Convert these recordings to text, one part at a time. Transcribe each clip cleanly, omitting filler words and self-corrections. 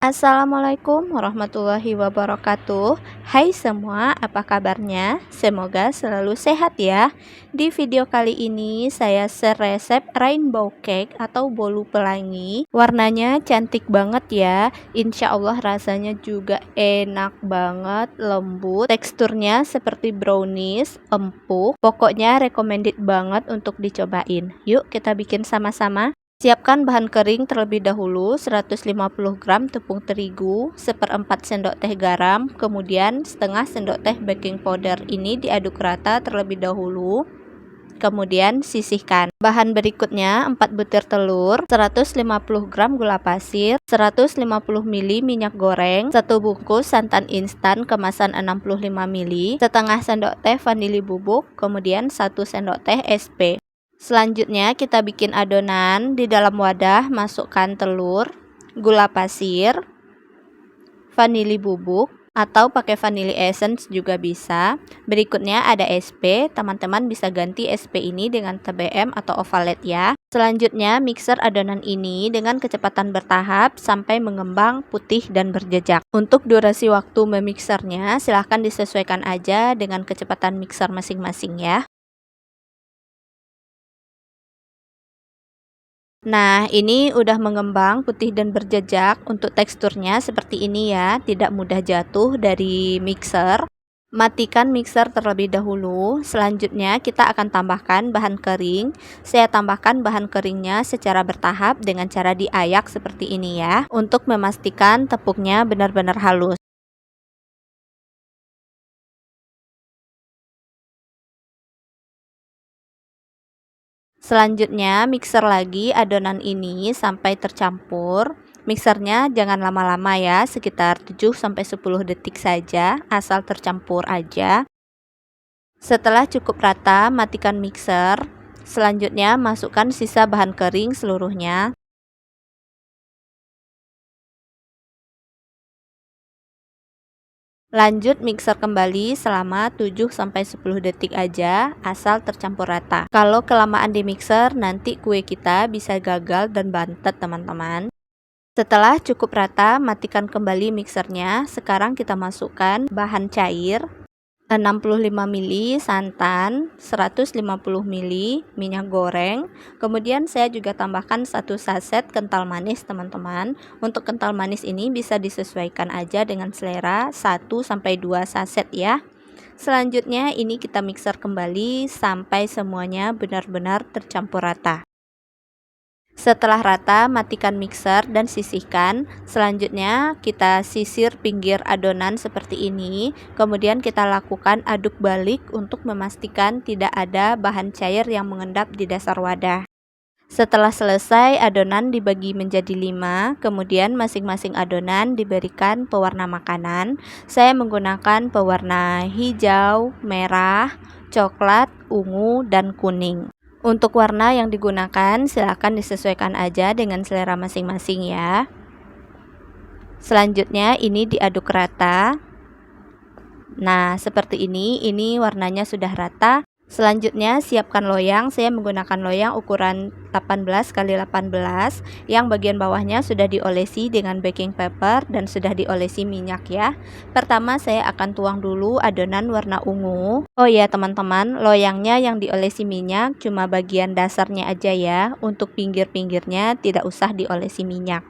Assalamualaikum warahmatullahi wabarakatuh. Hai semua, apa kabarnya? Semoga selalu sehat ya. Di video kali ini saya share resep rainbow cake atau bolu pelangi. Warnanya cantik banget ya. Insya Allah rasanya juga enak banget, lembut. Teksturnya seperti brownies, empuk. Pokoknya recommended banget untuk dicobain. Yuk kita bikin sama-sama. Siapkan bahan kering terlebih dahulu, 150 gram tepung terigu, 1/4 sendok teh garam, kemudian setengah sendok teh baking powder. Ini diaduk rata terlebih dahulu, kemudian sisihkan. Bahan berikutnya 4 butir telur, 150 gram gula pasir, 150 ml minyak goreng, 1 bungkus santan instan kemasan 65 ml, setengah sendok teh vanili bubuk, kemudian 1 sendok teh SP. Selanjutnya kita bikin adonan. Di dalam wadah masukkan telur, gula pasir, vanili bubuk atau pakai vanili essence juga bisa. Berikutnya ada SP, teman-teman bisa ganti SP ini dengan TBM atau ovalet ya. Selanjutnya mixer adonan ini dengan kecepatan bertahap sampai mengembang putih dan berjejak. Untuk durasi waktu memixernya silahkan disesuaikan aja dengan kecepatan mixer masing-masing ya. Nah, ini udah mengembang putih dan berjejak. Untuk teksturnya seperti ini ya, tidak mudah jatuh dari mixer. Matikan mixer terlebih dahulu. Selanjutnya kita akan tambahkan bahan kering. Saya tambahkan bahan keringnya secara bertahap dengan cara diayak seperti ini ya, untuk memastikan tepungnya benar-benar halus. Selanjutnya mixer lagi adonan ini sampai tercampur. Mixernya jangan lama-lama ya, sekitar 7-10 detik saja, asal tercampur aja. Setelah cukup rata, matikan mixer. Selanjutnya masukkan sisa bahan kering seluruhnya. Lanjut mixer kembali selama 7-10 detik aja, asal tercampur rata. Kalau kelamaan di mixer, nanti kue kita bisa gagal dan bantet teman-teman. Setelah cukup rata, matikan kembali mixernya. Sekarang kita masukkan bahan cair, 65 ml santan, 150 ml minyak goreng. Kemudian saya juga tambahkan 1 saset kental manis teman-teman. Untuk kental manis ini bisa disesuaikan aja dengan selera, 1-2 saset ya. Selanjutnya ini kita mixer kembali sampai semuanya benar-benar tercampur rata. Setelah rata, matikan mixer dan sisihkan. Selanjutnya kita sisir pinggir adonan seperti ini. Kemudian kita lakukan aduk balik untuk memastikan tidak ada bahan cair yang mengendap di dasar wadah. Setelah selesai, adonan dibagi menjadi 5. Kemudian masing-masing adonan diberikan pewarna makanan. Saya menggunakan pewarna hijau, merah, coklat, ungu, dan kuning. Untuk warna yang digunakan silahkan disesuaikan aja dengan selera masing-masing ya. Selanjutnya ini diaduk rata. Nah, seperti ini warnanya sudah rata. Selanjutnya siapkan loyang. Saya menggunakan loyang ukuran 18 x 18 yang bagian bawahnya sudah diolesi dengan baking paper dan sudah diolesi minyak ya. Pertama saya akan tuang dulu adonan warna ungu. Oh ya teman-teman, loyangnya yang diolesi minyak cuma bagian dasarnya aja ya. Untuk pinggir-pinggirnya tidak usah diolesi minyak.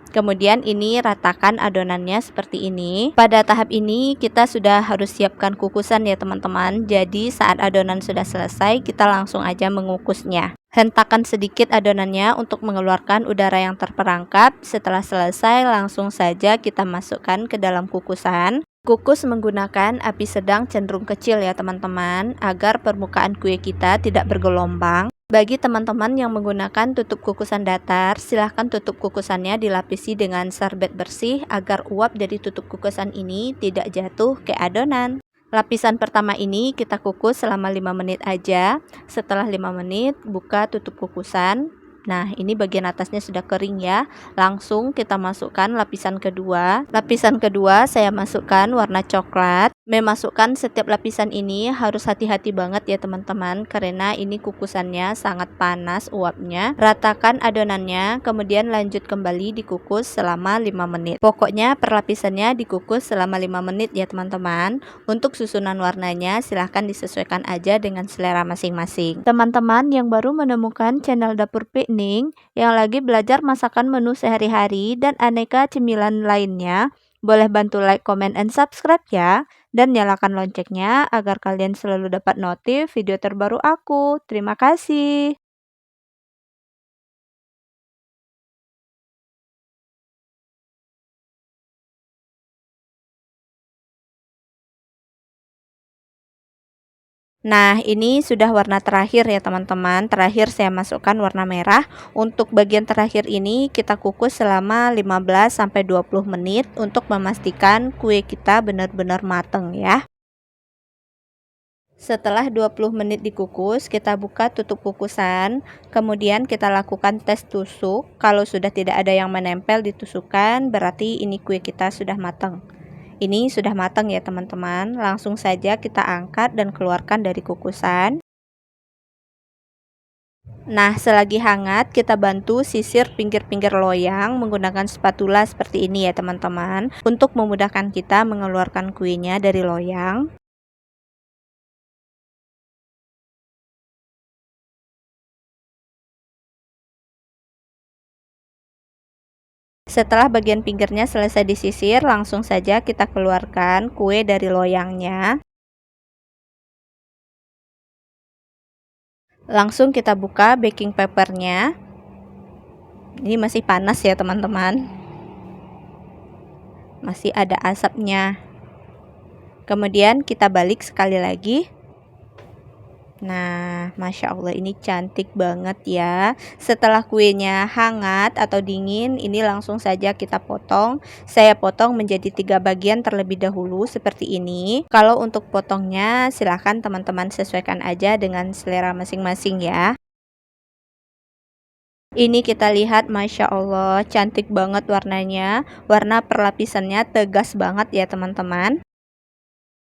Kemudian ini ratakan adonannya seperti ini. Pada tahap ini kita sudah harus siapkan kukusan ya teman-teman. Jadi saat adonan sudah selesai kita langsung aja mengukusnya. Hentakan sedikit adonannya untuk mengeluarkan udara yang terperangkap. Setelah selesai langsung saja kita masukkan ke dalam kukusan. Kukus menggunakan api sedang cenderung kecil ya teman-teman, agar permukaan kue kita tidak bergelombang. Bagi teman-teman yang menggunakan tutup kukusan datar, silahkan tutup kukusannya dilapisi dengan serbet bersih agar uap dari tutup kukusan ini tidak jatuh ke adonan. Lapisan pertama ini kita kukus selama 5 menit aja. Setelah 5 menit, buka tutup kukusan. Nah, ini bagian atasnya sudah kering ya. Langsung kita masukkan lapisan kedua. Lapisan kedua saya masukkan warna coklat. Memasukkan setiap lapisan ini harus hati-hati banget ya teman-teman, karena ini kukusannya sangat panas uapnya. Ratakan adonannya, kemudian lanjut kembali dikukus selama 5 menit. Pokoknya per lapisannya dikukus selama 5 menit ya teman-teman. Untuk susunan warnanya silahkan disesuaikan aja dengan selera masing-masing. Teman-teman yang baru menemukan channel Dapur Piknik, yang lagi belajar masakan menu sehari-hari dan aneka cemilan lainnya, boleh bantu like, comment, and subscribe ya. Dan nyalakan loncengnya agar kalian selalu dapat notif video terbaru aku. Terima kasih. Nah, ini sudah warna terakhir ya teman-teman. Terakhir saya masukkan warna merah. Untuk bagian terakhir ini kita kukus selama 15-20 menit untuk memastikan kue kita benar-benar mateng ya. Setelah 20 menit dikukus, kita buka tutup kukusan, kemudian kita lakukan tes tusuk. Kalau sudah tidak ada yang menempel di tusukan, berarti ini kue kita sudah matang. Ini sudah matang ya teman-teman, langsung saja kita angkat dan keluarkan dari kukusan. Nah, selagi hangat, kita bantu sisir pinggir-pinggir loyang menggunakan spatula seperti ini ya teman-teman, untuk memudahkan kita mengeluarkan kuenya dari loyang. Setelah bagian pinggirnya selesai disisir, langsung saja kita keluarkan kue dari loyangnya. Langsung kita buka baking papernya. Ini masih panas ya teman-teman. Masih ada asapnya. Kemudian kita balik sekali lagi. Nah, Masya Allah ini cantik banget ya. Setelah kuenya hangat atau dingin, ini langsung saja kita potong. Saya potong menjadi 3 bagian terlebih dahulu seperti ini. Kalau untuk potongnya silahkan teman-teman sesuaikan aja dengan selera masing-masing ya. Ini kita lihat, Masya Allah cantik banget warnanya. Warna perlapisannya tegas banget ya teman-teman.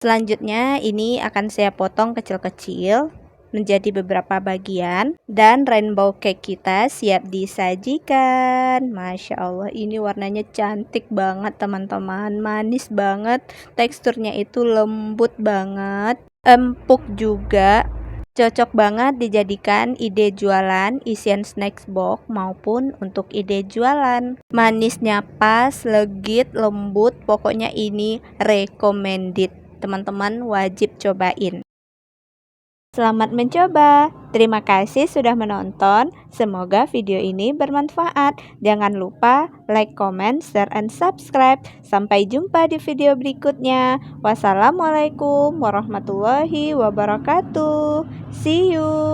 Selanjutnya ini akan saya potong kecil-kecil menjadi beberapa bagian, dan rainbow cake kita siap disajikan. Masya Allah ini warnanya cantik banget teman-teman, manis banget, teksturnya itu lembut banget, empuk juga. Cocok banget dijadikan ide jualan, isian snacks box maupun untuk ide jualan. Manisnya pas, legit, lembut, pokoknya ini recommended. Teman-teman wajib cobain. Selamat mencoba. Terima kasih sudah menonton. Semoga video ini bermanfaat. Jangan lupa like, comment, share, and subscribe. Sampai jumpa di video berikutnya. Wassalamualaikum warahmatullahi wabarakatuh. See you.